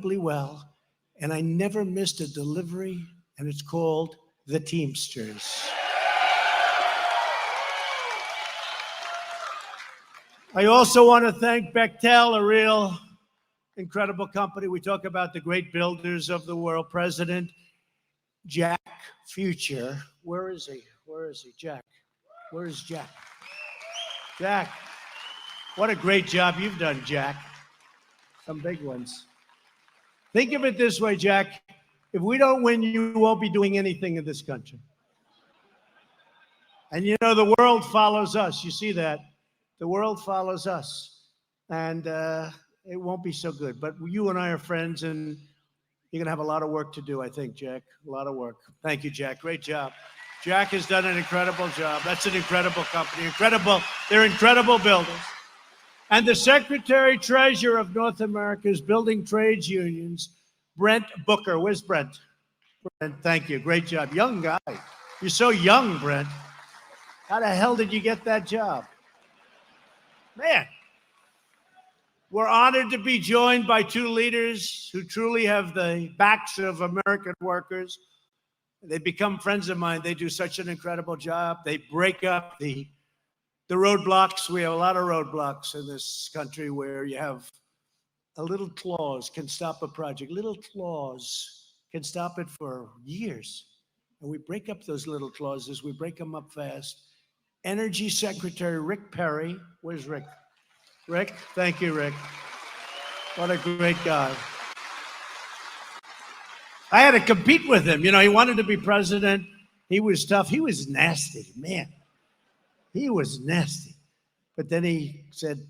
well, and I never missed a delivery, and it's called the Teamsters. I also want to thank Bechtel, a real incredible company. We talk about the great builders of the world. President Jack Future. Where is he? Where is he? Jack. Where is Jack? Jack. What a great job you've done, Jack. Some big ones. Think of it this way, Jack. If we don't win, you won't be doing anything in this country. And you know, the world follows us. You see that? The world follows us. And it won't be so good. But you and I are friends, and you're going to have a lot of work to do, I think, Jack. A lot of work. Thank you, Jack. Great job. Jack has done an incredible job. That's an incredible company. Incredible. They're incredible builders. And the Secretary Treasurer of North America's Building Trades Unions, Brent Booker. Where's Brent? Brent, thank you. Great job. Young guy. You're so young, Brent. How the hell did you get that job? Man. We're honored to be joined by two leaders who truly have the backs of American workers. They become friends of mine. They do such an incredible job. They break up the roadblocks. We have a lot of roadblocks in this country where you have a little clause can stop a project. Little clause can stop it for years. And we break up those little clauses. We break them up fast. Energy Secretary Rick Perry. Where's Rick? Rick, thank you, Rick. What a great guy. I had to compete with him. You know, he wanted to be president. He was tough. He was nasty, man. He was nasty. But then he said,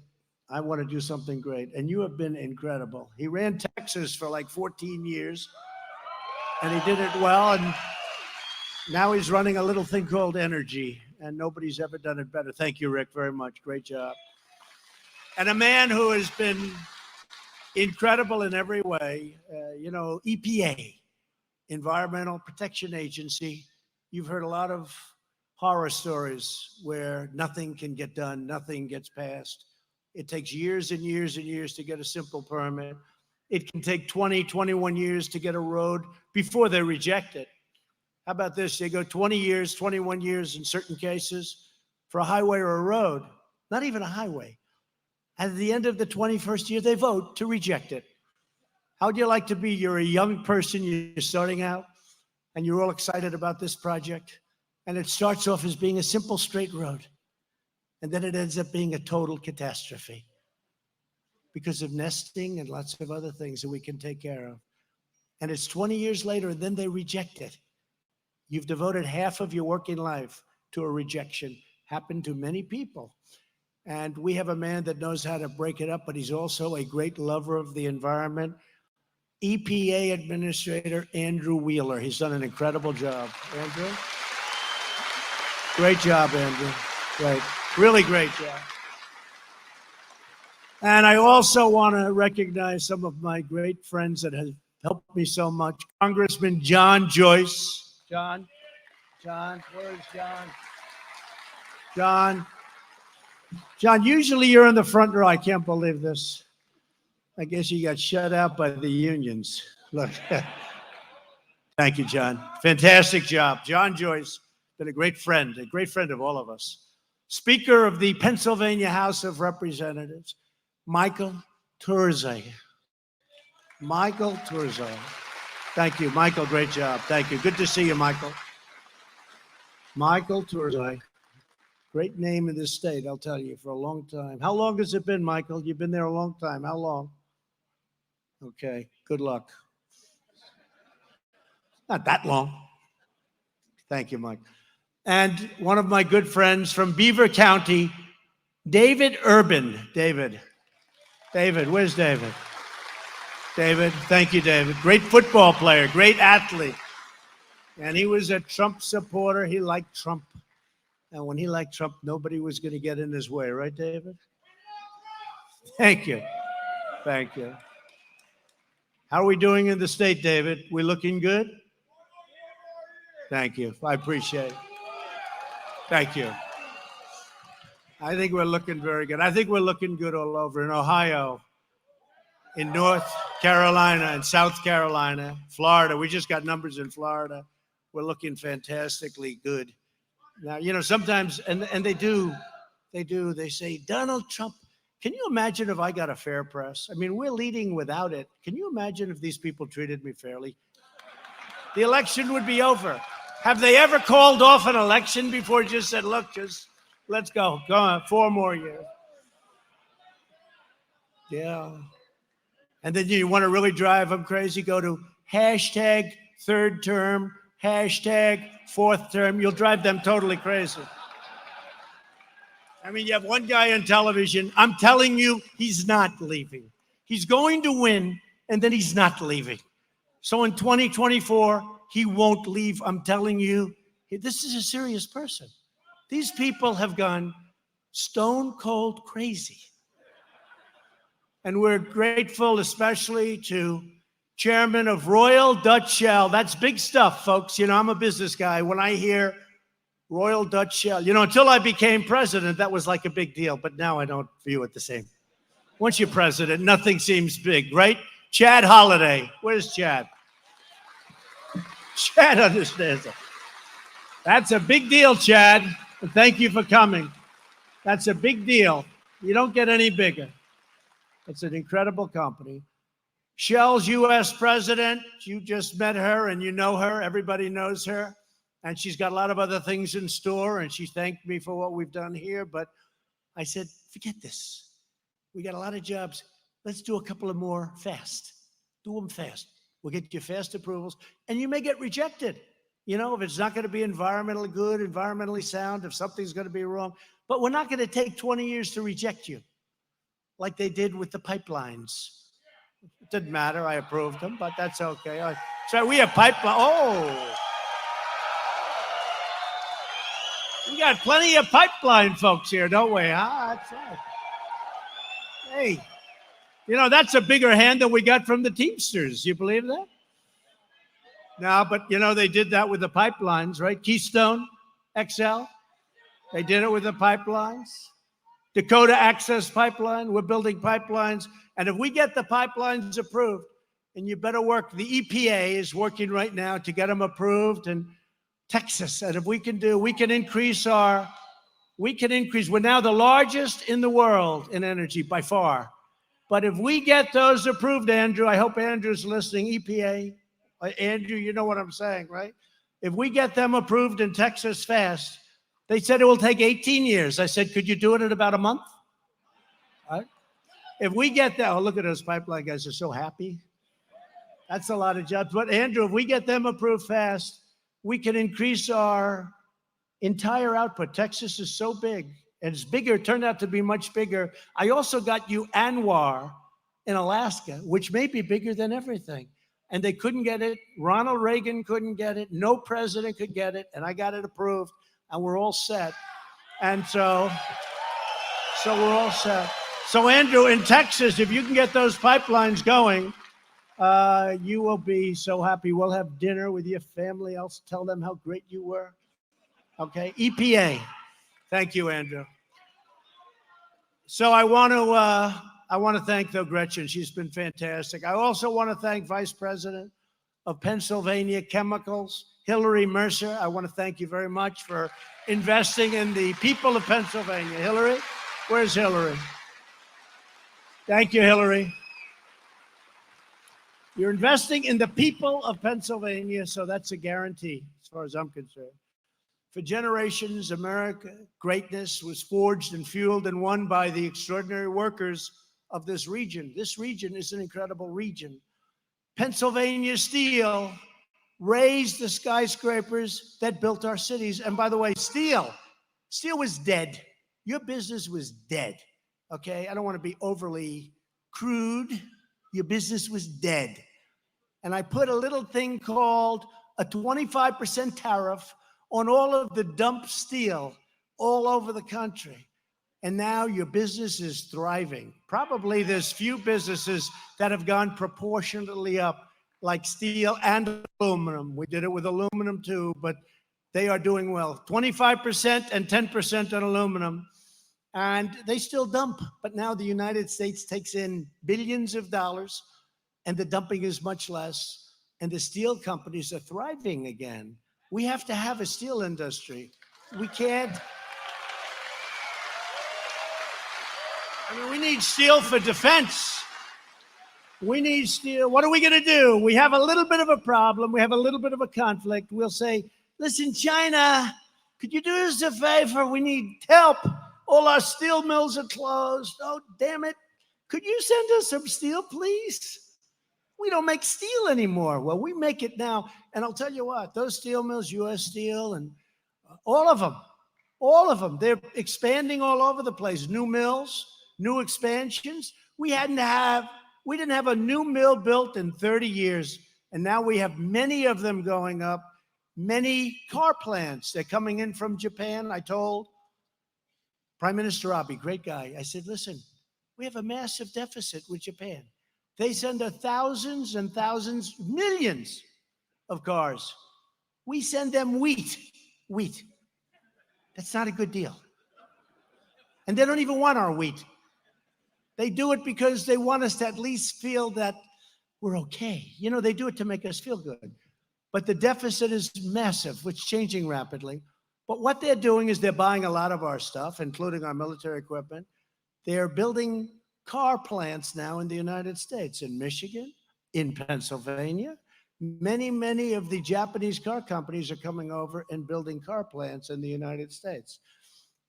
I want to do something great. And you have been incredible. He ran Texas for like 14 years, and he did it well. And now he's running a little thing called Energy, and nobody's ever done it better. Thank you, Rick, very much. Great job. And a man who has been incredible in every way, you know, EPA, Environmental Protection Agency. You've heard a lot of horror stories where nothing can get done, nothing gets passed. It takes years and years and years to get a simple permit. It can take 20, 21 years to get a road before they reject it. How about this? They go 20 years, 21 years in certain cases for a highway or a road, not even a highway. At the end of the 21st year, they vote to reject it. How would you like to be? You're a young person, you're starting out, and you're all excited about this project, and it starts off as being a simple straight road, and then it ends up being a total catastrophe because of nesting and lots of other things that we can take care of. And it's 20 years later, and then they reject it. You've devoted half of your working life to a rejection. Happened to many people. And we have a man that knows how to break it up, but he's also a great lover of the environment. EPA Administrator Andrew Wheeler. He's done an incredible job. Andrew? Great job, Andrew. Great. Really great job. And I also want to recognize some of my great friends that have helped me so much. Congressman John Joyce. John, where's John? John, usually you're in the front row. I can't believe this. I guess you got shut out by the unions. Look. Thank you, John. Fantastic job. John Joyce, been a great friend of all of us. Speaker of the Pennsylvania House of Representatives, Michael Turzai. Michael Turzai. Thank you, Michael. Great job. Thank you. Good to see you, Michael. Michael Turzai. Great name in this state, I'll tell you, for a long time. How long has it been, Michael? You've been there a long time. How long? Okay, good luck. Not that long. Thank you, Mike. And one of my good friends from Beaver County, David Urban. David, where's David? David, thank you, David. Great football player, great athlete. And he was a Trump supporter. He liked Trump. And when he liked Trump, nobody was going to get in his way. Right, David? Thank you. Thank you. How are we doing in the state, David? We looking good? Thank you. I appreciate it. Thank you. I think we're looking very good. I think we're looking good all over. In Ohio, in North Carolina and South Carolina, Florida. We just got numbers in Florida. We're looking fantastically good. Now, you know, sometimes, and they say, Donald Trump, can you imagine if I got a fair press? I mean, we're leading without it. Can you imagine if these people treated me fairly? The election would be over. Have they ever called off an election before, just said, look, just let's go on, 4 more years? Yeah. And then you want to really drive them crazy, go to hashtag 3rd term, hashtag 4th term. You'll drive them totally crazy. I mean, you have one guy on television. I'm telling you, he's not leaving. He's going to win, and then he's not leaving. So in 2024, he won't leave. I'm telling you, this is a serious person. These people have gone stone cold crazy. And we're grateful especially to Chairman of Royal Dutch Shell. That's big stuff, folks. You know, I'm a business guy. When I hear Royal Dutch Shell, you know, until I became president, that was like a big deal. But now I don't view it the same. Once you're president, nothing seems big, right? Chad Holiday. Where's Chad? Chad understands it. That's a big deal, Chad. And thank you for coming. That's a big deal. You don't get any bigger. It's an incredible company. Shell's U.S. president, you just met her and you know her. Everybody knows her. And she's got a lot of other things in store. And she thanked me for what we've done here. But I said, forget this. We got a lot of jobs. Let's do a couple of more fast. Do them fast. We'll get you fast approvals. And you may get rejected. You know, if it's not going to be environmentally good, environmentally sound, if something's going to be wrong. But we're not going to take 20 years to reject you, like they did with the pipelines. It didn't matter. I approved them, but that's okay. So we have pipeline. Oh, we got plenty of pipeline folks here, don't we? That's right. Hey, you know, that's a bigger hand than we got from the Teamsters. You believe that? No, but, you know, they did that with the pipelines, right? Keystone XL, they did it with the pipelines. Dakota Access Pipeline, we're building pipelines. And if we get the pipelines approved, and you better work, the EPA is working right now to get them approved, and Texas, and if we can increase, we're now the largest in the world in energy by far. But if we get those approved, Andrew, I hope Andrew's listening, EPA, Andrew, you know what I'm saying, right? If we get them approved in Texas fast, they said it will take 18 years. I said, could you do it in about a month? All right. If we get that, oh, look at those pipeline guys, they're so happy. That's a lot of jobs. But Andrew, if we get them approved fast, we can increase our entire output. Texas is so big, and it's bigger, it turned out to be much bigger. I also got you Anwar in Alaska, which may be bigger than everything. And they couldn't get it. Ronald Reagan couldn't get it. No president could get it. And I got it approved, and we're all set. And so we're all set. So Andrew, in Texas, if you can get those pipelines going, you will be so happy. We'll have dinner with your family. I'll tell them how great you were. Okay, EPA. Thank you, Andrew. So I want to thank, though, Gretchen. She's been fantastic. I also want to thank Vice President of Pennsylvania Chemicals, Hillary Mercer. I want to thank you very much for investing in the people of Pennsylvania. Hillary, where's Hillary? Thank you, Hillary. You're investing in the people of Pennsylvania, so that's a guarantee as far as I'm concerned. For generations, America greatness was forged and fueled and won by the extraordinary workers of this region. This region is an incredible region. Pennsylvania steel raised the skyscrapers that built our cities. And by the way, steel was dead. Your business was dead, okay? I don't want to be overly crude. Your business was dead. And I put a little thing called a 25% tariff on all of the dumped steel all over the country. And now your business is thriving. Probably there's few businesses that have gone proportionately up, like steel and aluminum. We did it with aluminum too, but they are doing well. 25% and 10% on aluminum. And they still dump, but now the United States takes in billions of dollars, and the dumping is much less, and the steel companies are thriving again. We have to have a steel industry. We can't. I mean, we need steel for defense. We need steel. What are we going to do? We have a little bit of a problem. We have a little bit of a conflict. We'll say, listen, China, could you do us a favor? We need help. All our steel mills are closed. Oh, damn it. Could you send us some steel, please? We don't make steel anymore. Well, we make it now. And I'll tell you what, those steel mills, U.S. Steel, and all of them, they're expanding all over the place. New mills, new expansions. We didn't have a new mill built in 30 years. And now we have many of them going up. Many car plants, they're coming in from Japan. I told Prime Minister Abe, great guy. I said, listen, we have a massive deficit with Japan. They send us thousands and thousands, millions of cars. We send them wheat. That's not a good deal. And they don't even want our wheat. They do it because they want us to at least feel that we're okay. You know, they do it to make us feel good. But the deficit is massive, which is changing rapidly. But what they're doing is they're buying a lot of our stuff, including our military equipment. They're building car plants now in the United States, in Michigan, in Pennsylvania. Many of the Japanese car companies are coming over and building car plants in the United States.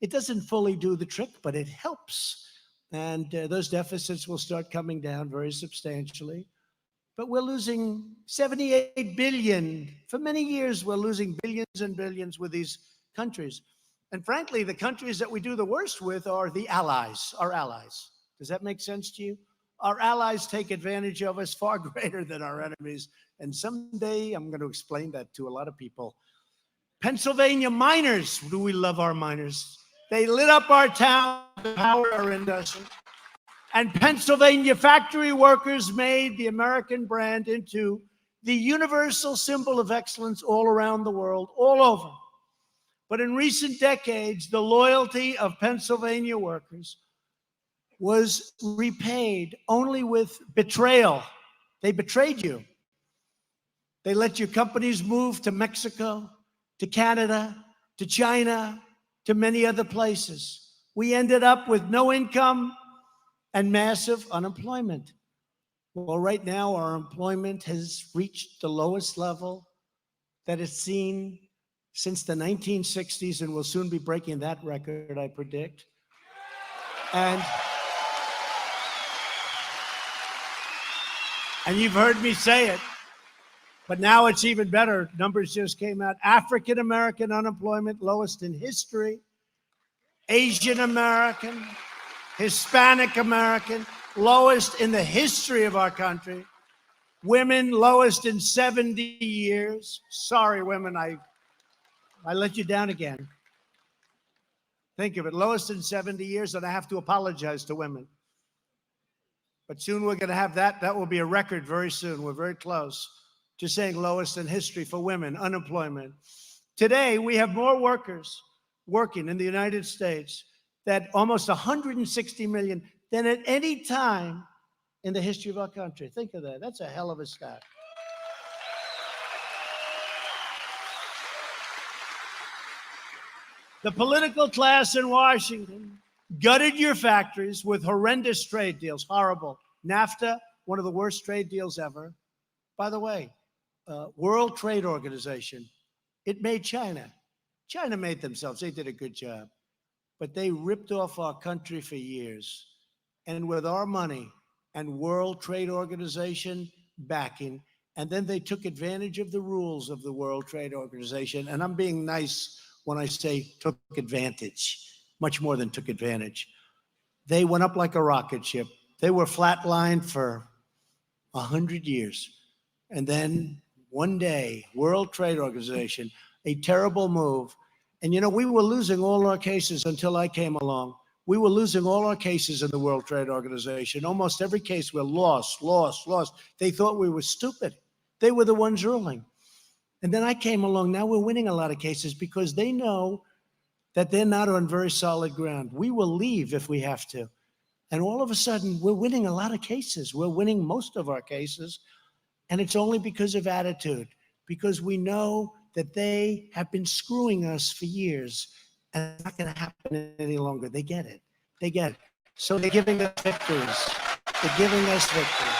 It doesn't fully do the trick, but it helps. And those deficits will start coming down very substantially. But we're losing 78 billion. For many years, we're losing billions and billions with these countries. And frankly, the countries that we do the worst with are the allies, our allies. Does that make sense to you? Our allies take advantage of us far greater than our enemies. And someday I'm going to explain that to a lot of people. Pennsylvania miners, do we love our miners? They lit up our town, powered our industry. And Pennsylvania factory workers made the American brand into the universal symbol of excellence all around the world, all over. But in recent decades, the loyalty of Pennsylvania workers was repaid only with betrayal. They betrayed you. They let your companies move to Mexico, to Canada, to China, to many other places. We ended up with no income and massive unemployment. Well, right now, our employment has reached the lowest level that it's seen since the 1960s, and we'll soon be breaking that record, I predict. And you've heard me say it, but now it's even better. Numbers just came out. African American unemployment, lowest in history. Asian American, Hispanic American, lowest in the history of our country. Women, lowest in 70 years. Sorry, women, I let you down again. Think of it, lowest in 70 years, and I have to apologize to women. But soon we're going to have that. That will be a record very soon. We're very close to saying lowest in history for women, unemployment. Today, we have more workers working in the United States, that almost 160 million, than at any time in the history of our country. Think of that. That's a hell of a stat. The political class in Washington gutted your factories with horrendous trade deals, horrible. NAFTA, one of the worst trade deals ever. By the way, World Trade Organization, it made China. China made themselves. They did a good job. But they ripped off our country for years. And with our money and World Trade Organization backing, and then they took advantage of the rules of the World Trade Organization. And I'm being nice when I say took advantage, much more than took advantage. They went up like a rocket ship. They were flatlined for 100 years. And then one day, World Trade Organization, a terrible move. And you know, we were losing all our cases until I came along. We were losing all our cases in the World Trade Organization. Almost every case we lost. They thought we were stupid. They were the ones ruling. And then I came along. Now we're winning a lot of cases because they know that they're not on very solid ground. We will leave if we have to. And all of a sudden, we're winning a lot of cases. We're winning most of our cases. And it's only because of attitude, because we know that they have been screwing us for years. And it's not going to happen any longer. They get it. They get it. So they're giving us victories. They're giving us victories.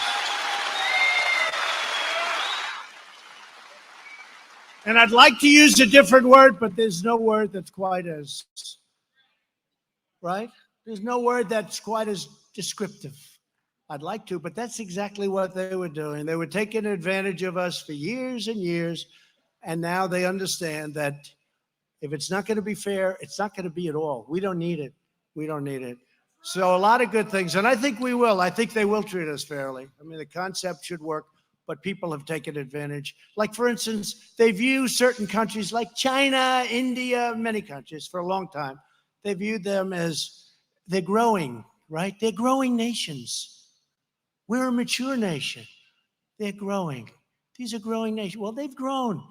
And I'd like to use a different word, but there's no word that's quite as, right? There's no word that's quite as descriptive. I'd like to, but that's exactly what they were doing. They were taking advantage of us for years and years. And now they understand that if it's not going to be fair, it's not going to be at all. We don't need it. We don't need it. So a lot of good things. And I think we will. I think they will treat us fairly. I mean, the concept should work, but people have taken advantage. Like, for instance, they view certain countries like China, India, many countries for a long time. They viewed them as they're growing, right? They're growing nations. We're a mature nation. They're growing. These are growing nations. Well, they've grown,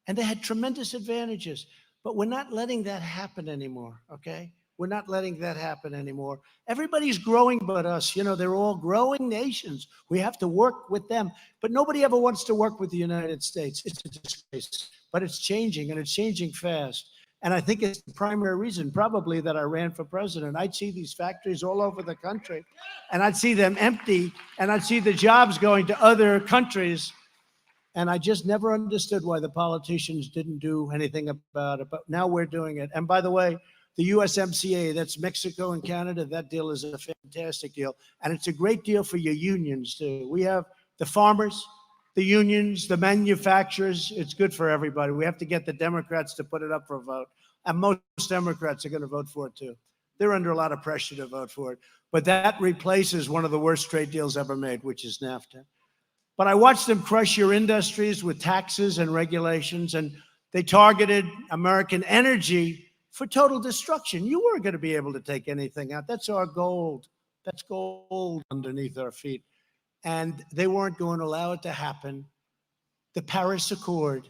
and they had tremendous advantages. But we're not letting that happen anymore, okay? We're not letting that happen anymore. Everybody's growing but us. You know, they're all growing nations. We have to work with them. But nobody ever wants to work with the United States. It's a disgrace. But it's changing, and it's changing fast. And I think it's the primary reason probably that I ran for president. I'd see these factories all over the country, and I'd see them empty, and I'd see the jobs going to other countries. And I just never understood why the politicians didn't do anything about it. But now we're doing it. And by the way, the USMCA, that's Mexico and Canada, that deal is a fantastic deal. And it's a great deal for your unions, too. We have the farmers, the unions, the manufacturers. It's good for everybody. We have to get the Democrats to put it up for a vote. And most Democrats are going to vote for it, too. They're under a lot of pressure to vote for it. But that replaces one of the worst trade deals ever made, which is NAFTA. But I watched them crush your industries with taxes and regulations, and they targeted American energy for total destruction. You weren't going to be able to take anything out. That's our gold. That's gold underneath our feet. And they weren't going to allow it to happen. The Paris Accord.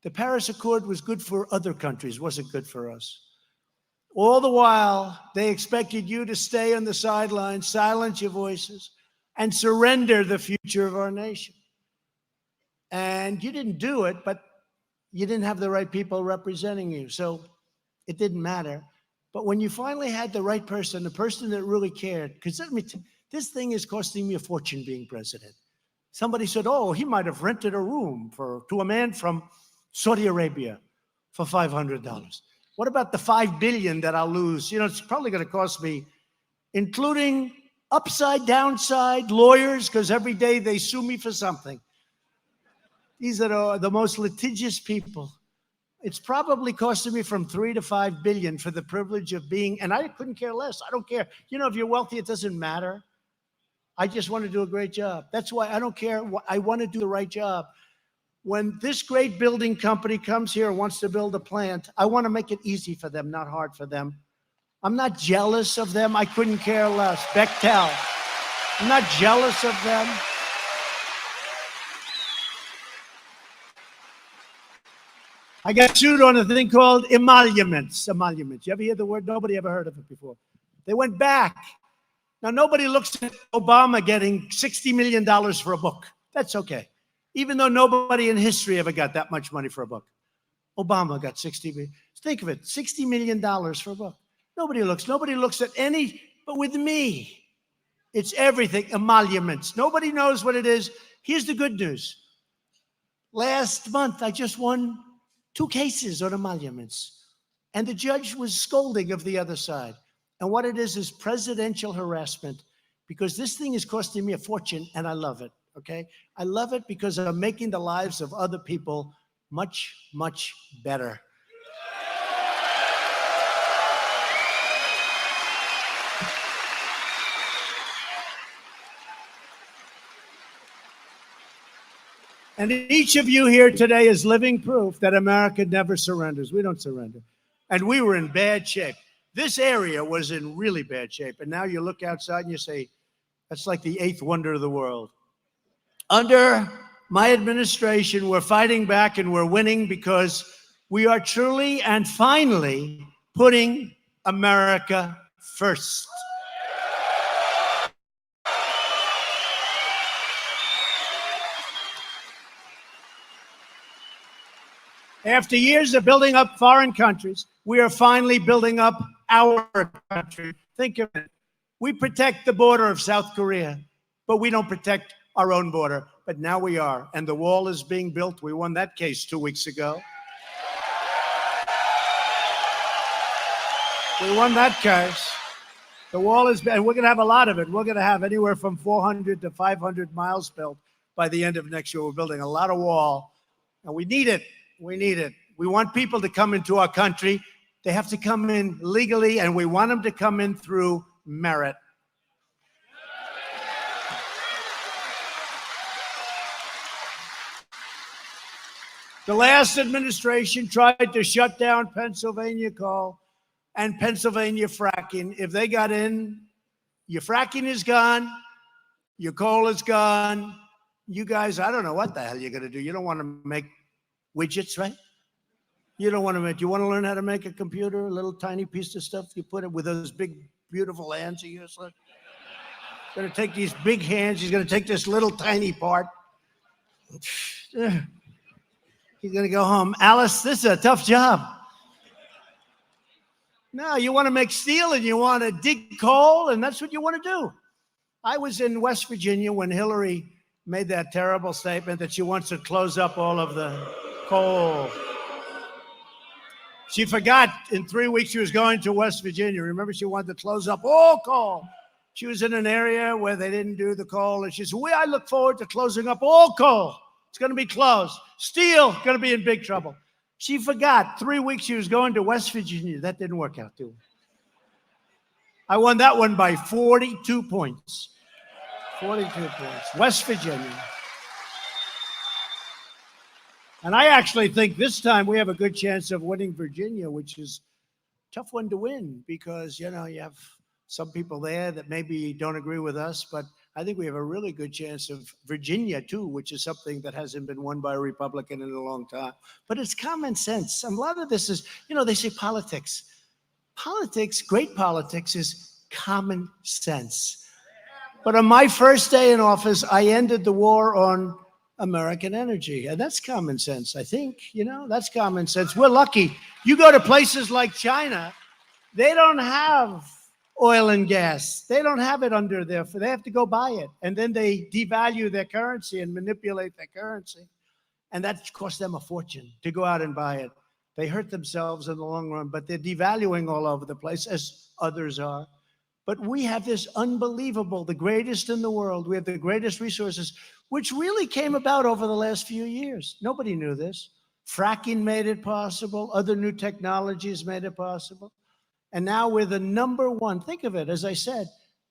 The Paris Accord was good for other countries, wasn't good for us. All the while, they expected you to stay on the sidelines, silence your voices, and surrender the future of our nation. And you didn't do it, but you didn't have the right people representing you. So it didn't matter. But when you finally had the right person, the person that really cared, because this thing is costing me a fortune being president. Somebody said, oh, he might have rented a room to a man from Saudi Arabia for $500. What about the $5 billion that I'll lose? You know, it's probably going to cost me, including upside, downside, lawyers, because every day they sue me for something. These are the most litigious people. It's probably costing me from $3 to $5 billion for the privilege of being, and I couldn't care less. I don't care. You know, if you're wealthy, it doesn't matter. I just want to do a great job. That's why I don't care. I want to do the right job. When this great building company comes here and wants to build a plant, I want to make it easy for them, not hard for them. I'm not jealous of them. I couldn't care less. Bechtel. I'm not jealous of them. I got sued on a thing called emoluments. Emoluments. You ever hear the word? Nobody ever heard of it before. They went back. Now, nobody looks at Obama getting $60 million for a book. That's okay. Even though nobody in history ever got that much money for a book. Obama got $60 million. Think of it, $60 million for a book. Nobody looks at any, but with me, it's everything, emoluments. Nobody knows what it is. Here's the good news. Last month, I just won 2 cases on emoluments. And the judge was scolding of the other side. And what it is presidential harassment, because this thing is costing me a fortune, and I love it, okay? I love it because I'm making the lives of other people much, much better. And each of you here today is living proof that America never surrenders. We don't surrender. And we were in bad shape. This area was in really bad shape. And now you look outside and you say, that's like the 8th wonder of the world. Under my administration, we're fighting back and we're winning because we are truly and finally putting America first. After years of building up foreign countries, we are finally building up our country. Think of it. We protect the border of South Korea, but we don't protect our own border. But now we are, and the wall is being built. We won that case 2 weeks ago. We won that case. The wall is, and we're going to have a lot of it. We're going to have anywhere from 400 to 500 miles built by the end of next year. We're building a lot of wall, and we need it. We need it. We want people to come into our country. They have to come in legally, and we want them to come in through merit. The last administration tried to shut down Pennsylvania coal and Pennsylvania fracking. If they got in, your fracking is gone, your coal is gone. You guys, I don't know what the hell you're going to do. You don't want to make widgets, right? You don't want to make, you want to learn how to make a computer, a little tiny piece of stuff. You put it with those big, beautiful hands of yours. He's going to take these big hands. He's going to take this little tiny part. He's going to go home. Alice, this is a tough job. No, you want to make steel and you want to dig coal, and that's what you want to do. I was in West Virginia when Hillary made that terrible statement that she wants to close up all of the coal. She forgot in 3 weeks she was going to West Virginia. Remember, she wanted to close up all coal. She was in an area where they didn't do the coal, and she said, I look forward to closing up all coal. It's going to be closed. Steel, going to be in big trouble. She forgot 3 weeks she was going to West Virginia. That didn't work out too well. I won that one by 42 points. 42 points. West Virginia. And I actually think this time we have a good chance of winning Virginia, which is a tough one to win because, you know, you have some people there that maybe don't agree with us, but I think we have a really good chance of Virginia, too, which is something that hasn't been won by a Republican in a long time. But it's common sense. A lot of this is, you know, they say politics. Politics, great politics, is common sense. But on my first day in office, I ended the war on American energy. And that's common sense, I think. You know, that's common sense. We're lucky. You go to places like China, they don't have oil and gas. They don't have it under there. They have to go buy it. And then they devalue their currency and manipulate their currency. And that costs them a fortune to go out and buy it. They hurt themselves in the long run, but they're devaluing all over the place, as others are. But we have this unbelievable, the greatest in the world. We have the greatest resources, which really came about over the last few years. Nobody knew this. Fracking made it possible. Other new technologies made it possible. And now we're the number one, think of it, as I said,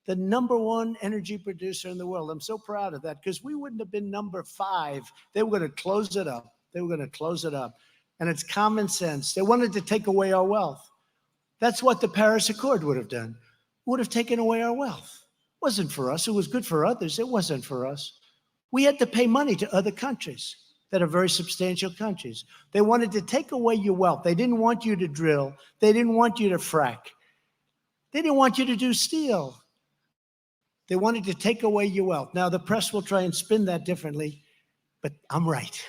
the number one energy producer in the world. I'm so proud of that because we wouldn't have been number 5. They were going to close it up. They were going to close it up. And it's common sense. They wanted to take away our wealth. That's what the Paris Accord would have done. Would have taken away our wealth. It wasn't for us. It was good for others. It wasn't for us. We had to pay money to other countries that are very substantial countries. They wanted to take away your wealth. They didn't want you to drill. They didn't want you to frack. They didn't want you to do steel. They wanted to take away your wealth. Now, the press will try and spin that differently, but I'm right,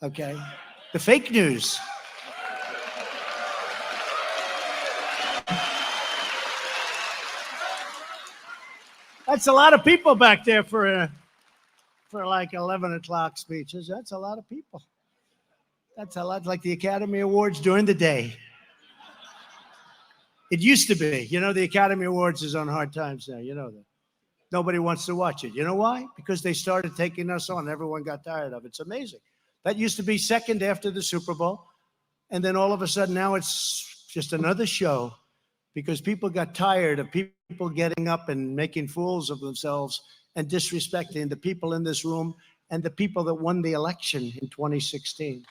okay? The fake news. That's a lot of people back there for like 11 o'clock speeches. That's a lot of people. That's a lot, like the Academy Awards during the day. It used to be. You know, the Academy Awards is on hard times now. You know that. Nobody wants to watch it. You know why? Because they started taking us on. Everyone got tired of it. It's amazing. That used to be second after the Super Bowl. And then all of a sudden now it's just another show because people got tired of people getting up and making fools of themselves and disrespecting the people in this room and the people that won the election in 2016.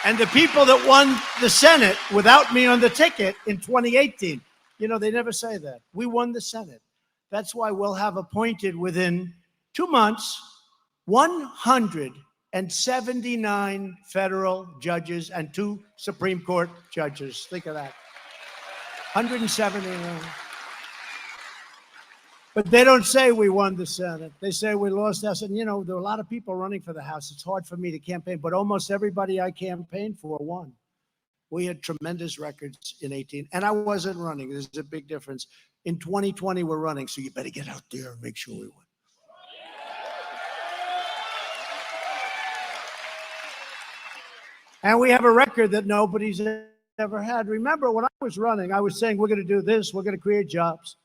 And the people that won the Senate without me on the ticket in 2018. You know, they never say that. We won the Senate. That's why we'll have appointed within 2 months 100 and 79 federal judges and 2 Supreme Court judges. Think of that. 179. But they don't say we won the Senate. They say we lost the House. And, you know, there are a lot of people running for the House. It's hard for me to campaign, but almost everybody I campaigned for won. We had tremendous records in 18, and I wasn't running. There's a big difference. In 2020, we're running, so you better get out there and make sure we win. And we have a record that nobody's ever had. Remember, when I was running, I was saying, we're going to do this. We're going to create jobs.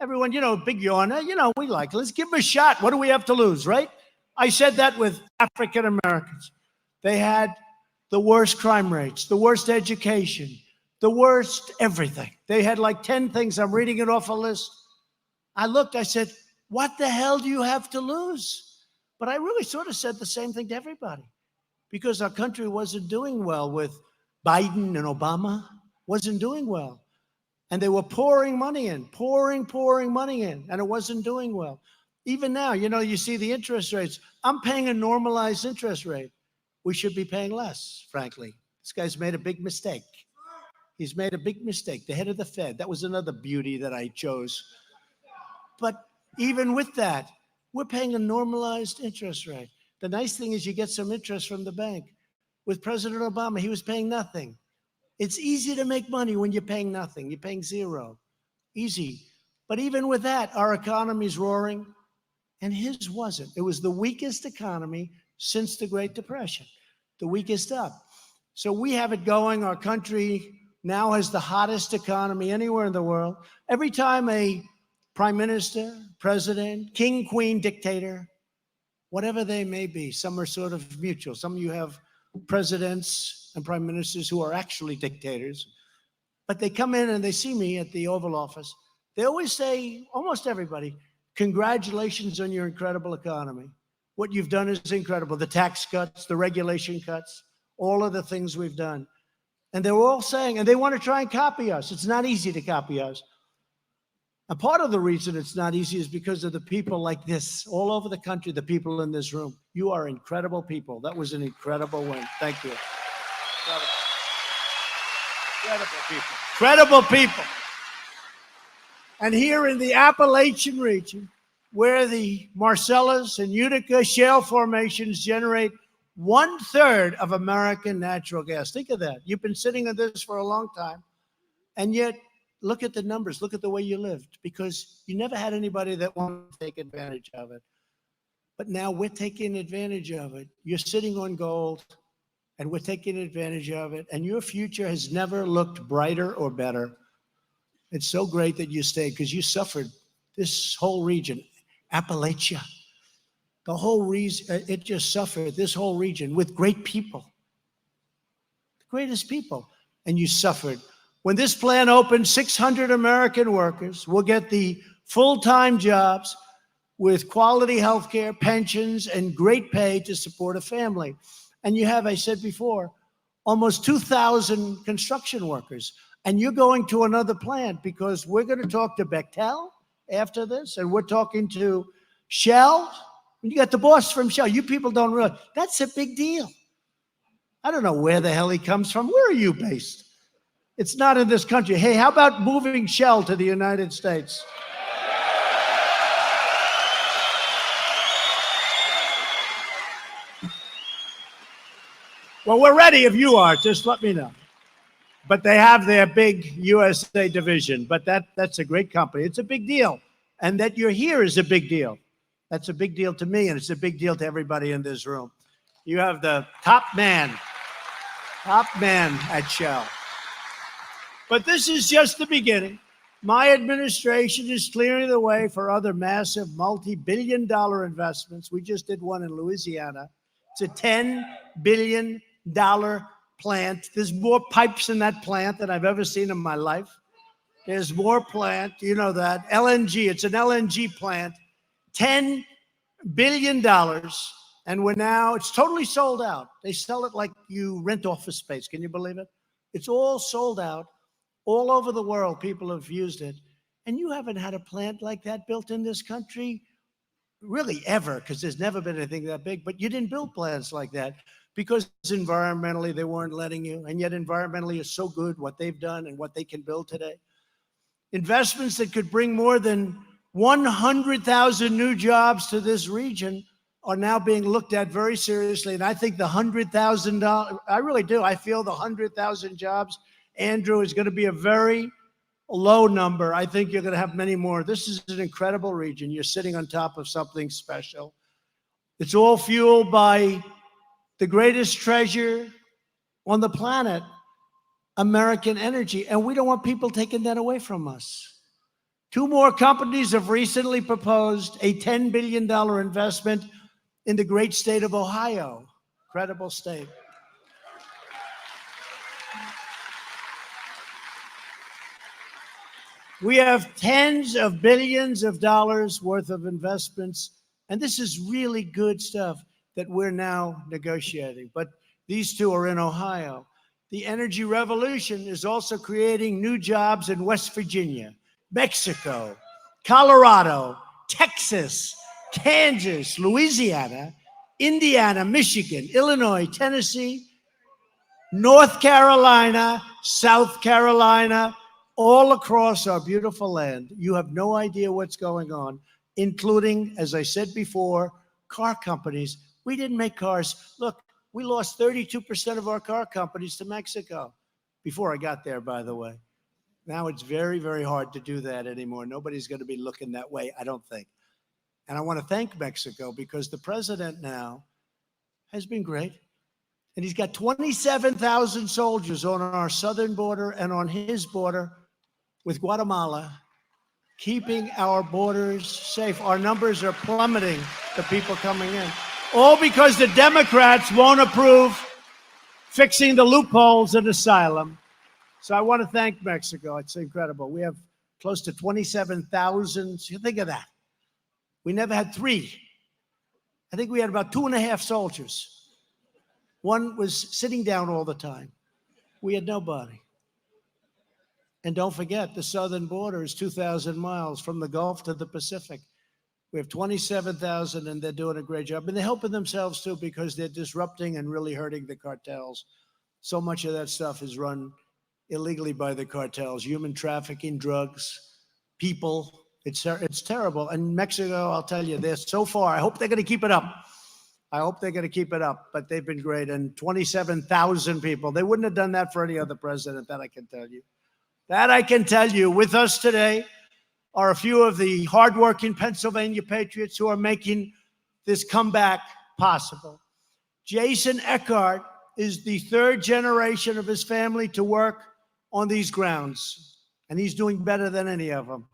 Everyone, you know, big yawner, you know, we like, let's give them a shot. What do we have to lose, right? I said that with African Americans. They had the worst crime rates, the worst education, the worst everything. They had like 10 things. I'm reading it off a list. I looked, I said, what the hell do you have to lose? But I really sort of said the same thing to everybody, because our country wasn't doing well with Biden and Obama, wasn't doing well. And they were pouring money in, pouring money in, and it wasn't doing well. Even now, you know, you see the interest rates. I'm paying a normalized interest rate. We should be paying less, frankly. This guy's made a big mistake. He's made a big mistake. The head of the Fed, that was another beauty that I chose. But even with that, we're paying a normalized interest rate. The nice thing is you get some interest from the bank. With President Obama, he was paying nothing. It's easy to make money when you're paying nothing. You're paying zero. Easy. But even with that, our economy's roaring, and his wasn't. It was the weakest economy since the Great Depression, the weakest up. So we have it going. Our country now has the hottest economy anywhere in the world. Every time a prime minister, president, king, queen, dictator, whatever they may be, some are sort of mutual. Some of you have presidents and prime ministers who are actually dictators, but they come in and they see me at the Oval Office. They always say, almost everybody, congratulations on your incredible economy. What you've done is incredible. The tax cuts, the regulation cuts, all of the things we've done. And they're all saying, and they want to try and copy us. It's not easy to copy us. And part of the reason it's not easy is because of the people like this, all over the country, the people in this room. You are incredible people. That was an incredible win. Thank you. Incredible people. Incredible people. And here in the Appalachian region, where the Marcellus and Utica shale formations generate 1/3 of American natural gas. Think of that. You've been sitting on this for a long time, and yet look at the numbers. Look at the way you lived, because you never had anybody that wanted to take advantage of it. But now we're taking advantage of it. You're sitting on gold, and we're taking advantage of it, and your future has never looked brighter or better. It's so great that you stayed, because you suffered. This whole region, Appalachia, the whole reason, it just suffered, this whole region, with great people, the greatest people, and you suffered. When this plant opens, 600 American workers will get the full-time jobs with quality health care, pensions, and great pay to support a family. And you have, I said before, almost 2,000 construction workers. And you're going to another plant, because we're going to talk to Bechtel after this, and we're talking to Shell. You got the boss from Shell. You people don't realize that's a big deal. I don't know where the hell he comes from. Where are you based? It's not in this country. Hey, how about moving Shell to the United States? Well, we're ready if you are. Just let me know. But they have their big USA division. But that's a great company. It's a big deal. And that you're here is a big deal. That's a big deal to me, and it's a big deal to everybody in this room. You have the top man at Shell. But this is just the beginning. My administration is clearing the way for other massive multi-billion-dollar investments. We just did one in Louisiana. It's a $10 billion plant. There's more pipes in that plant than I've ever seen in my life. There's more plant, you know that. LNG, it's an LNG plant. $10 billion. And it's totally sold out. They sell it like you rent office space. Can you believe it? It's all sold out. All over the world, people have used it. And you haven't had a plant like that built in this country really ever, because there's never been anything that big, but you didn't build plants like that because environmentally they weren't letting you. And yet environmentally is so good what they've done and what they can build today. Investments that could bring more than 100,000 new jobs to this region are now being looked at very seriously. And I think the $100,000, I really do. I feel the 100,000 jobs, Andrew, is going to be a very low number. I think you're going to have many more. This is an incredible region. You're sitting on top of something special. It's all fueled by the greatest treasure on the planet, American energy. And we don't want people taking that away from us. 2 more companies have recently proposed a $10 billion investment in the great state of Ohio. Incredible state. We have tens of billions of dollars worth of investments, and this is really good stuff that we're now negotiating. But these 2 are in Ohio. The energy revolution is also creating new jobs in West Virginia, Mexico, Colorado, Texas, Kansas, Louisiana, Indiana, Michigan, Illinois, Tennessee, North Carolina, South Carolina, all across our beautiful land. You have no idea what's going on, including, as I said before, car companies. We didn't make cars. Look, we lost 32% of our car companies to Mexico before I got there, by the way. Now it's very, very hard to do that anymore. Nobody's going to be looking that way, I don't think. And I want to thank Mexico because the president now has been great. And he's got 27,000 soldiers on our southern border and on his border with Guatemala, keeping our borders safe. Our numbers are plummeting, the people coming in. All because the Democrats won't approve fixing the loopholes in asylum. So I want to thank Mexico. It's incredible. We have close to 27,000. Think of that. We never had 3. I think we had about 2.5 soldiers. One was sitting down all the time. We had nobody. And don't forget, the southern border is 2,000 miles from the Gulf to the Pacific. We have 27,000, and they're doing a great job. And they're helping themselves, too, because they're disrupting and really hurting the cartels. So much of that stuff is run illegally by the cartels, human trafficking, drugs, people. It's terrible. And Mexico, I'll tell you, they're so far. I hope they're going to keep it up. I hope they're going to keep it up. But they've been great. And 27,000 people. They wouldn't have done that for any other president, that I can tell you. That I can tell you. With us today are a few of the hardworking Pennsylvania patriots who are making this comeback possible. Jason Eckhart is the 3rd generation of his family to work on these grounds, and he's doing better than any of them.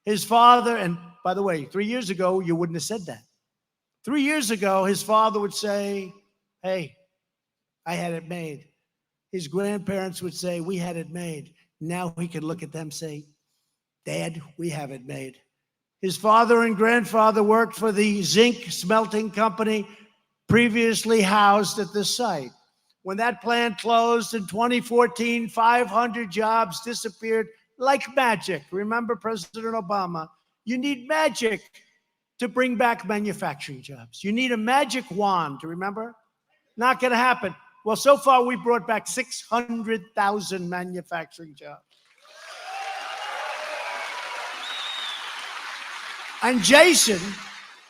His father, and by the way, 3 years ago, you wouldn't have said that. 3 years ago, his father would say, hey, I had it made. His grandparents would say, we had it made. Now he can look at them and say, Dad, we have it made. His father and grandfather worked for the zinc smelting company previously housed at this site. When that plant closed in 2014, 500 jobs disappeared like magic. Remember President Obama? You need magic to bring back manufacturing jobs. You need a magic wand, remember? Not going to happen. Well, so far we brought back 600,000 manufacturing jobs. And Jason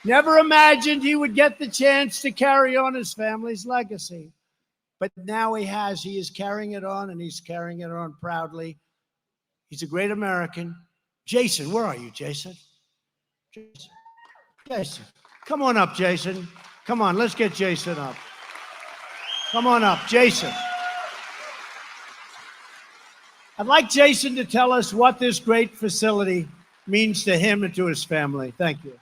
never imagined he would get the chance to carry on his family's legacy. But now he has. He is carrying it on, and he's carrying it on proudly. He's a great American. Jason, where are you, Jason? Jason, come on up, Jason. Come on, let's get Jason up. Come on up, Jason. I'd like Jason to tell us what this great facility means to him and to his family. Thank you.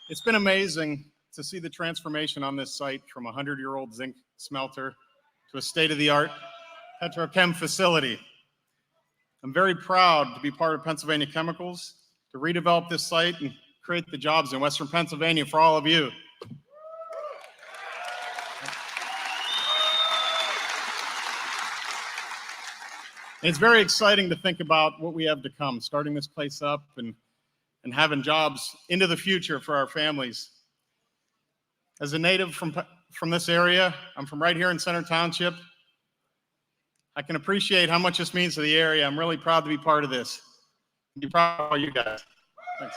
It's been amazing to see the transformation on this site from a 100-year-old zinc smelter to a state-of-the-art petrochem facility. I'm very proud to be part of Pennsylvania Chemicals to redevelop this site and create the jobs in Western Pennsylvania for all of you. And it's very exciting to think about what we have to come, starting this place up and having jobs into the future for our families. As a native from this area, I'm from right here in Center Township. I can appreciate how much this means to the area. I'm really proud to be part of this. I'm proud of all you guys. Thanks.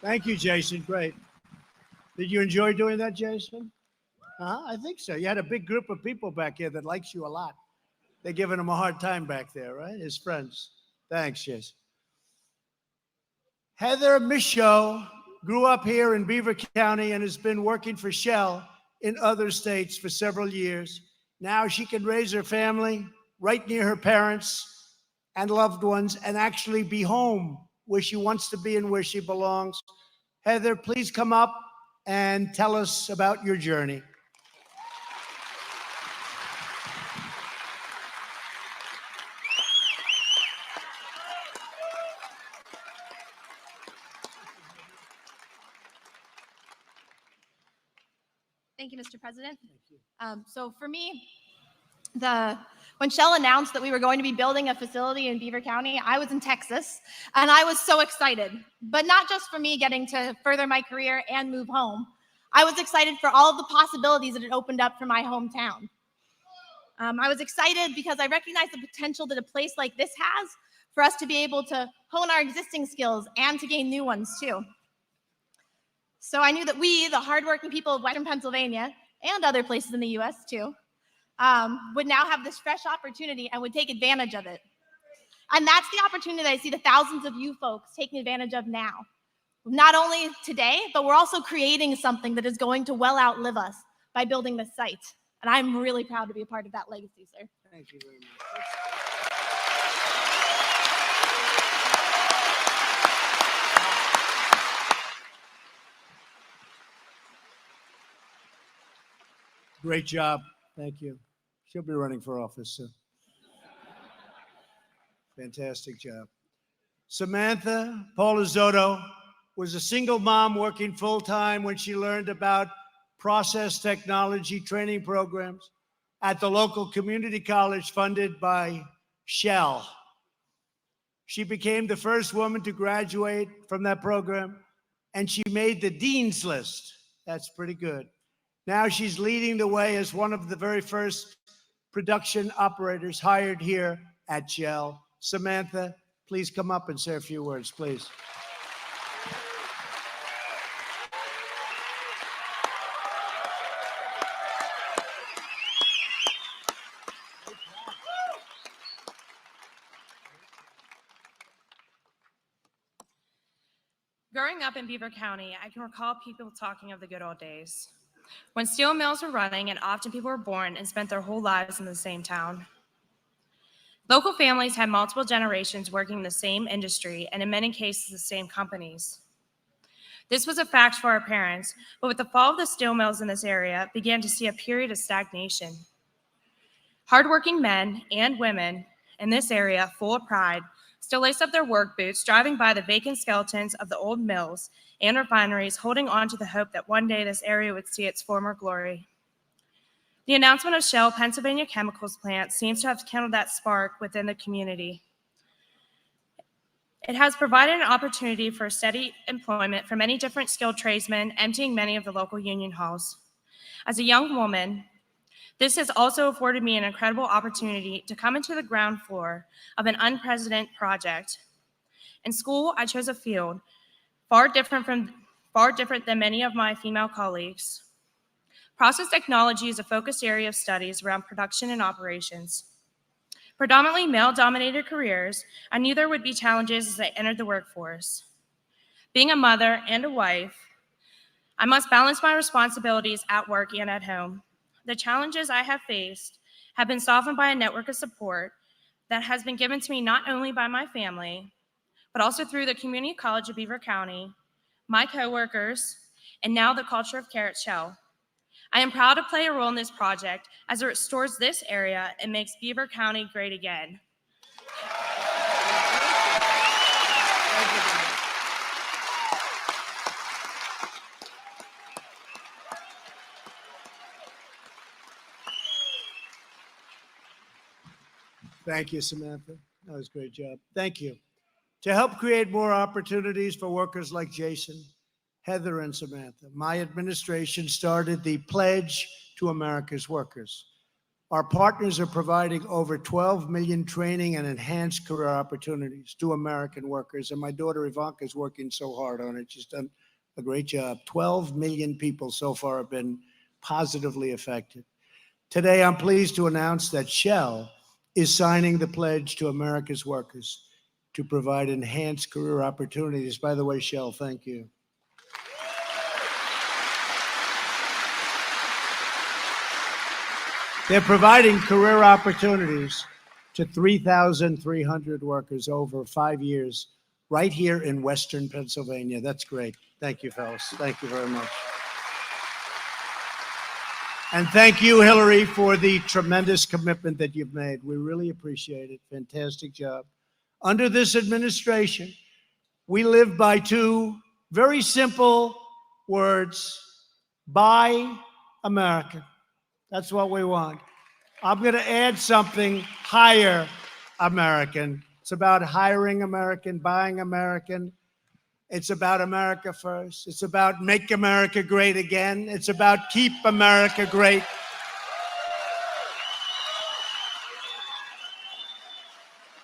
Thank you, Jason. Great. Did you enjoy doing that, Jason? I think so. You had a big group of people back here that likes you a lot. They're giving him a hard time back there, right? His friends. Thanks, Jason. Heather Michaud grew up here in Beaver County and has been working for Shell in other states for several years. Now she can raise her family right near her parents and loved ones and actually be home where she wants to be and where she belongs. Heather, please come up and tell us about your journey. Thank you, Mr. President. So for me, when Shell announced that we were going to be building a facility in Beaver County, I was in Texas, and I was so excited. But not just for me getting to further my career and move home. I was excited for all of the possibilities that it opened up for my hometown. I was excited because I recognized the potential that a place like this has for us to be able to hone our existing skills and to gain new ones too. So I knew that we, the hardworking people of Western Pennsylvania, and other places in the US too, would now have this fresh opportunity and would take advantage of it. And that's the opportunity that I see the thousands of you folks taking advantage of now. Not only today, but we're also creating something that is going to well outlive us by building this site. And I'm really proud to be a part of that legacy, sir. Thank you very much. Great job. Thank you. She'll be running for office soon. Fantastic job. Samantha Paulizotto was a single mom working full-time when she learned about process technology training programs at the local community college funded by Shell. She became the first woman to graduate from that program, and she made the dean's list. That's pretty good. Now she's leading the way as one of the very first production operators hired here at Shell. Samantha, please come up and say a few words, please. Growing up in Beaver County, I can recall people talking of the good old days, when steel mills were running and often people were born and spent their whole lives in the same town. Local families had multiple generations working in the same industry and in many cases the same companies. This was a fact for our parents, but with the fall of the steel mills in this area, began to see a period of stagnation. Hardworking men and women in this area, full of pride, still lace up their work boots, driving by the vacant skeletons of the old mills and refineries, holding on to the hope that one day this area would see its former glory. The announcement of Shell Pennsylvania Chemicals plant seems to have kindled that spark within the community. It has provided an opportunity for steady employment for many different skilled tradesmen, emptying many of the local union halls. As a young woman, this has also afforded me an incredible opportunity to come into the ground floor of an unprecedented project. In school, I chose a field far different than many of my female colleagues. Process technology is a focused area of studies around production and operations. Predominantly male-dominated careers, I knew there would be challenges as I entered the workforce. Being a mother and a wife, I must balance my responsibilities at work and at home. The challenges I have faced have been softened by a network of support that has been given to me not only by my family, but also through the Community College of Beaver County, my coworkers, and now the culture of care at Shell. I am proud to play a role in this project as it restores this area and makes Beaver County great again. Thank you, Samantha. That was a great job. Thank you. To help create more opportunities for workers like Jason, Heather, and Samantha, my administration started the Pledge to America's Workers. Our partners are providing over 12 million training and enhanced career opportunities to American workers. And my daughter Ivanka is working so hard on it. She's done a great job. 12 million people so far have been positively affected. Today, I'm pleased to announce that Shell is signing the Pledge to America's Workers to provide enhanced career opportunities. By the way, Shell, thank you. They're providing career opportunities to 3,300 workers over 5 years right here in Western Pennsylvania. That's great. Thank you, fellas. Thank you very much. And thank you, Hillary, for the tremendous commitment that you've made. We really appreciate it. Fantastic job. Under this administration, we live by two very simple words: Buy American. That's what we want. I'm going to add something: Hire American. It's about hiring American, buying American. It's about America first. It's about make America great again. It's about keep America great.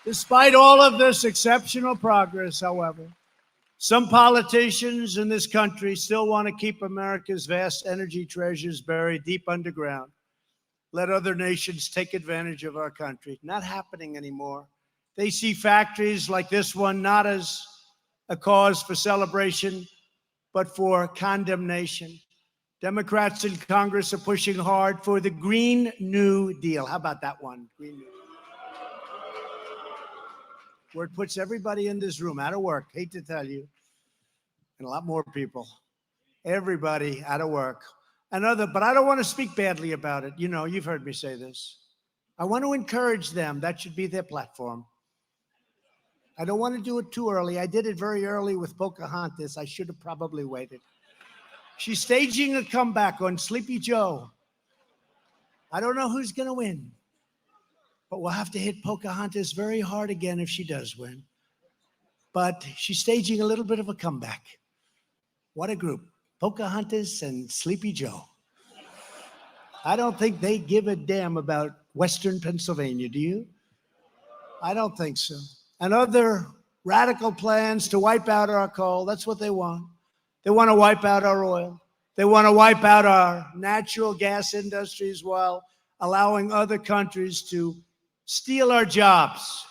Despite all of this exceptional progress, however, some politicians in this country still want to keep America's vast energy treasures buried deep underground. Let other nations take advantage of our country. Not happening anymore. They see factories like this one not as a cause for celebration, but for condemnation. Democrats in Congress are pushing hard for the Green New Deal. How about that one? Green New Deal. Where it puts everybody in this room out of work. Hate to tell you. And a lot more people. Everybody out of work. But I don't want to speak badly about it. You know, you've heard me say this. I want to encourage them. That should be their platform. I don't want to do it too early. I did it very early with Pocahontas. I should have probably waited. She's staging a comeback on Sleepy Joe. I don't know who's going to win, but we'll have to hit Pocahontas very hard again if she does win. But she's staging a little bit of a comeback. What a group. Pocahontas and Sleepy Joe. I don't think they give a damn about Western Pennsylvania, do you? I don't think so. And other radical plans to wipe out our coal. That's what they want. They want to wipe out our oil. They want to wipe out our natural gas industries while allowing other countries to steal our jobs.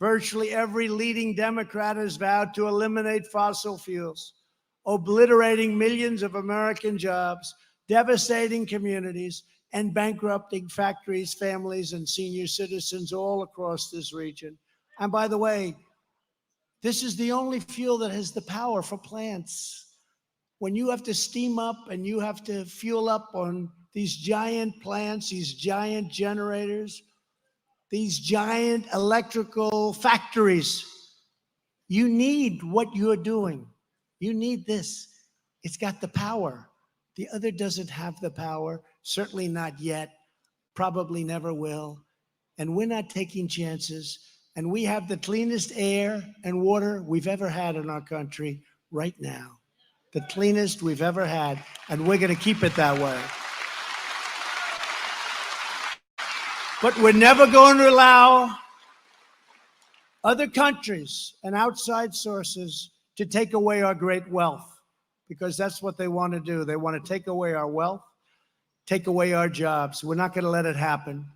Virtually every leading Democrat has vowed to eliminate fossil fuels, obliterating millions of American jobs, devastating communities, and bankrupting factories, families, and senior citizens all across this region. And by the way, this is the only fuel that has the power for plants. When you have to steam up and you have to fuel up on these giant plants, these giant generators, these giant electrical factories, you need what you're doing. You need this. It's got the power. The other doesn't have the power, certainly not yet, probably never will. And we're not taking chances. And we have the cleanest air and water we've ever had in our country right now. The cleanest we've ever had. And we're going to keep it that way. But we're never going to allow other countries and outside sources to take away our great wealth, because that's what they want to do. They want to take away our wealth, take away our jobs. We're not going to let it happen.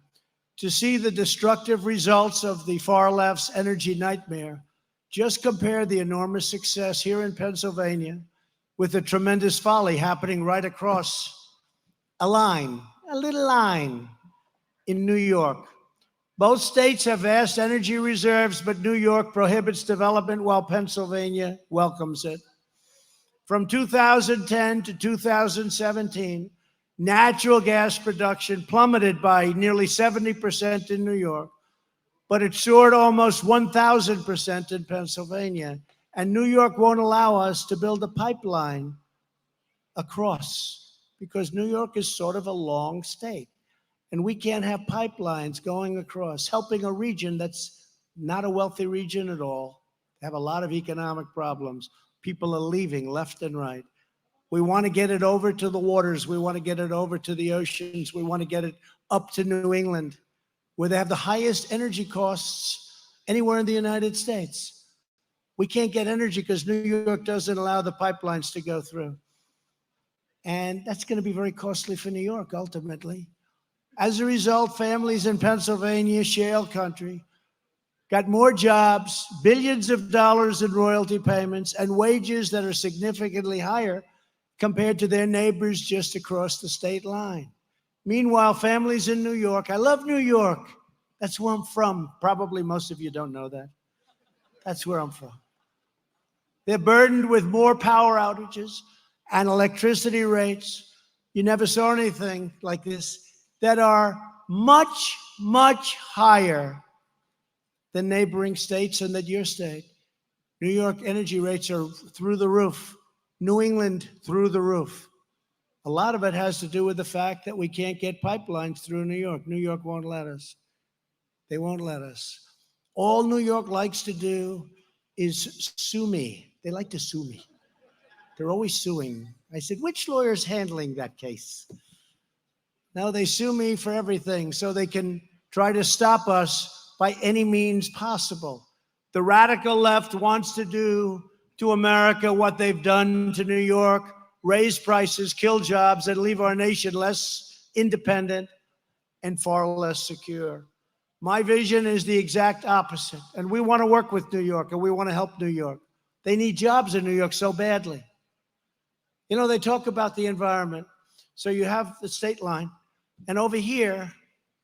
To see the destructive results of the far left's energy nightmare, just compare the enormous success here in Pennsylvania with the tremendous folly happening right across a line, a little line in New York. Both states have vast energy reserves, but New York prohibits development while Pennsylvania welcomes it. From 2010 to 2017, Natural gas production plummeted by nearly 70% in New York, but it soared almost 1,000% in Pennsylvania. And New York won't allow us to build a pipeline across because New York is sort of a long state. And we can't have pipelines going across, helping a region that's not a wealthy region at all. They have a lot of economic problems. People are leaving left and right. We want to get it over to the waters. We want to get it over to the oceans. We want to get it up to New England, where they have the highest energy costs anywhere in the United States. We can't get energy because New York doesn't allow the pipelines to go through. And that's going to be very costly for New York, ultimately. As a result, families in Pennsylvania, shale country, got more jobs, billions of dollars in royalty payments, and wages that are significantly higher compared to their neighbors just across the state line. Meanwhile, families in New York, I love New York. That's where I'm from. Probably most of you don't know that. That's where I'm from. They're burdened with more power outages and electricity rates. You never saw anything like this, that are much, much higher than neighboring states and than your state. New York energy rates are through the roof. New England, through the roof. A lot of it has to do with the fact that we can't get pipelines through New York. New York won't let us. They won't let us. All New York likes to do is sue me. They like to sue me. They're always suing. I said, which lawyer's handling that case? Now they sue me for everything so they can try to stop us by any means possible. The radical left wants to do to America what they've done to New York, raise prices, kill jobs, and leave our nation less independent and far less secure. My vision is the exact opposite. And we want to work with New York, and we want to help New York. They need jobs in New York so badly. You know, they talk about the environment. So you have the state line, and over here,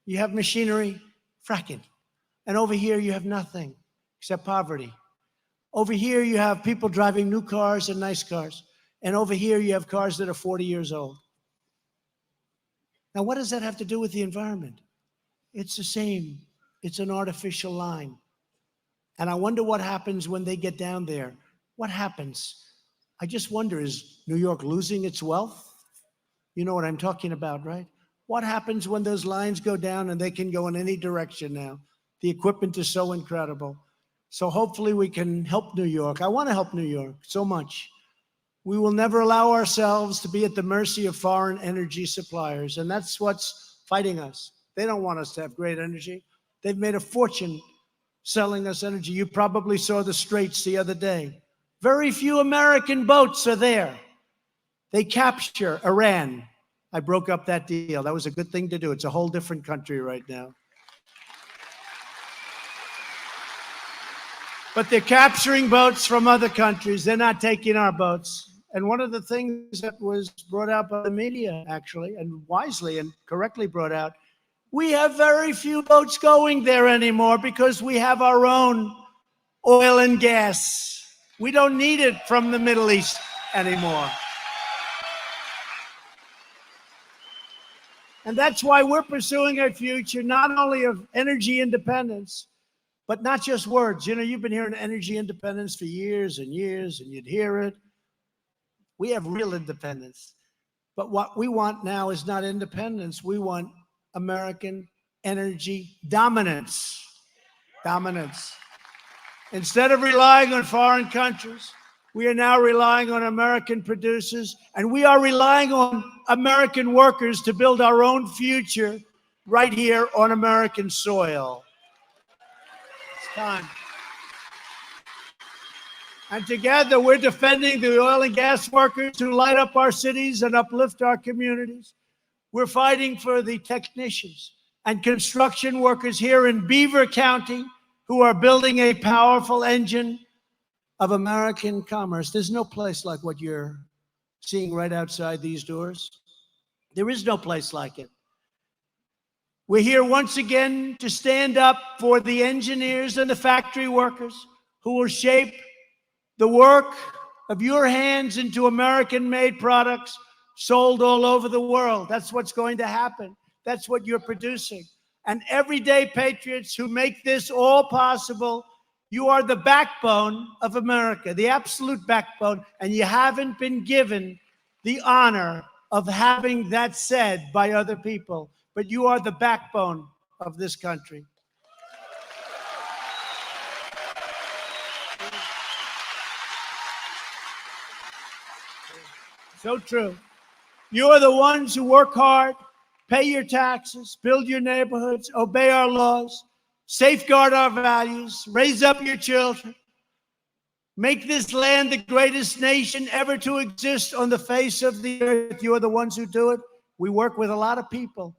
you have machinery, fracking. And over here, you have nothing except poverty. Over here, you have people driving new cars and nice cars. And over here, you have cars that are 40 years old. Now, what does that have to do with the environment? It's the same. It's an artificial line. And I wonder what happens when they get down there. What happens? I just wonder, is New York losing its wealth? You know what I'm talking about, right? What happens when those lines go down and they can go in any direction now? The equipment is so incredible. So hopefully we can help New York. I want to help New York so much. We will never allow ourselves to be at the mercy of foreign energy suppliers. And that's what's fighting us. They don't want us to have great energy. They've made a fortune selling us energy. You probably saw the Straits the other day. Very few American boats are there. They capture Iran. I broke up that deal. That was a good thing to do. It's a whole different country right now. But they're capturing boats from other countries. They're not taking our boats. And one of the things that was brought out by the media, actually, and wisely and correctly brought out, we have very few boats going there anymore because we have our own oil and gas. We don't need it from the Middle East anymore. And that's why we're pursuing a future not only of energy independence, but not just words. You know, you've been hearing energy independence for years and years, and you'd hear it. We have real independence. But what we want now is not independence. We want American energy dominance. Dominance. Instead of relying on foreign countries, we are now relying on American producers, and we are relying on American workers to build our own future right here on American soil. It's time. And together, we're defending the oil and gas workers who light up our cities and uplift our communities. We're fighting for the technicians and construction workers here in Beaver County who are building a powerful engine of American commerce. There's no place like what you're seeing right outside these doors. There is no place like it. We're here once again to stand up for the engineers and the factory workers who will shape the work of your hands into American-made products sold all over the world. That's what's going to happen. That's what you're producing. And everyday patriots who make this all possible, you are the backbone of America, the absolute backbone, and you haven't been given the honor of having that said by other people, but you are the backbone of this country. So true. You are the ones who work hard, pay your taxes, build your neighborhoods, obey our laws, safeguard our values, raise up your children, make this land the greatest nation ever to exist on the face of the earth. You are the ones who do it. We work with a lot of people,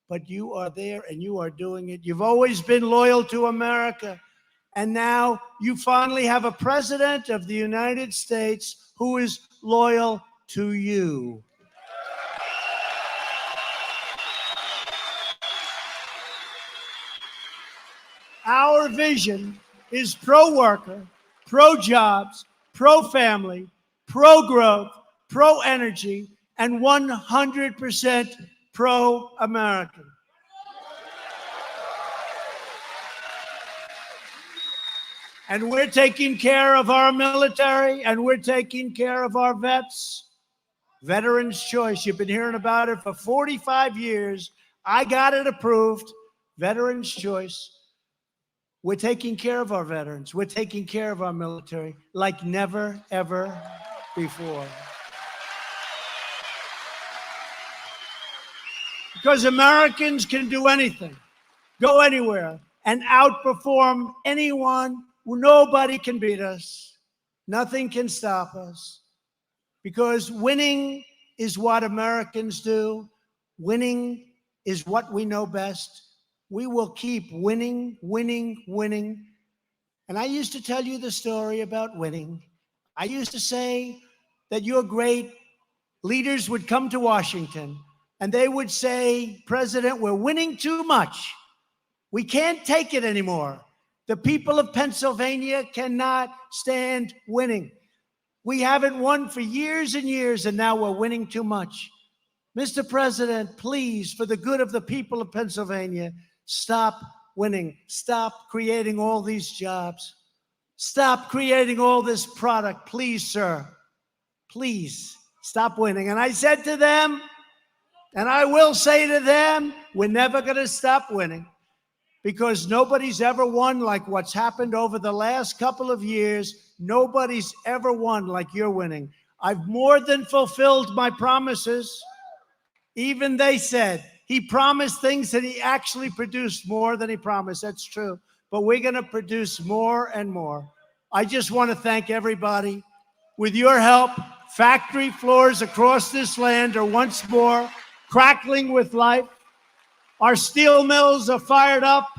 but you are there and you are doing it. You've always been loyal to America. And now you finally have a president of the United States who is loyal to you. Our vision is pro-worker, pro-jobs, pro-family, pro-growth, pro-energy, and 100% pro-American. And we're taking care of our military, and we're taking care of our vets. Veterans' Choice, you've been hearing about it for 45 years. I got it approved. Veterans' Choice. We're taking care of our veterans. We're taking care of our military like never, ever before. Because Americans can do anything, go anywhere, and outperform anyone. Nobody can beat us. Nothing can stop us. Because winning is what Americans do. Winning is what we know best. We will keep winning, winning, winning. And I used to tell you the story about winning. I used to say that your great leaders would come to Washington and they would say, President, we're winning too much. We can't take it anymore. The people of Pennsylvania cannot stand winning. We haven't won for years and years, and now we're winning too much. Mr. President, please, for the good of the people of Pennsylvania, stop winning. Stop creating all these jobs. Stop creating all this product. Please, sir. Please stop winning. And I said to them, and I will say to them, we're never going to stop winning because nobody's ever won like what's happened over the last couple of years. Nobody's ever won like you're winning. I've more than fulfilled my promises. Even they said he promised things and he actually produced more than he promised. That's true. But we're going to produce more and more. I just want to thank everybody. With your help, factory floors across this land are once more crackling with life. Our steel mills are fired up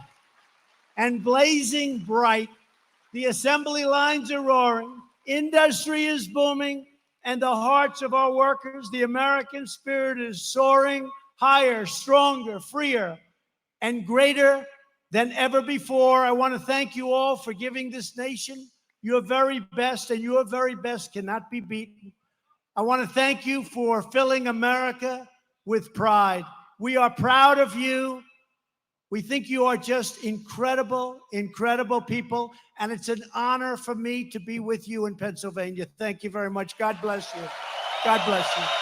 and blazing bright. The assembly lines are roaring. Industry is booming. And the hearts of our workers, the American spirit is soaring higher, stronger, freer, and greater than ever before. I want to thank you all for giving this nation your very best, and your very best cannot be beaten. I want to thank you for filling America with pride. We are proud of you. We think you are just incredible, incredible people. And it's an honor for me to be with you in Pennsylvania. Thank you very much. God bless you. God bless you.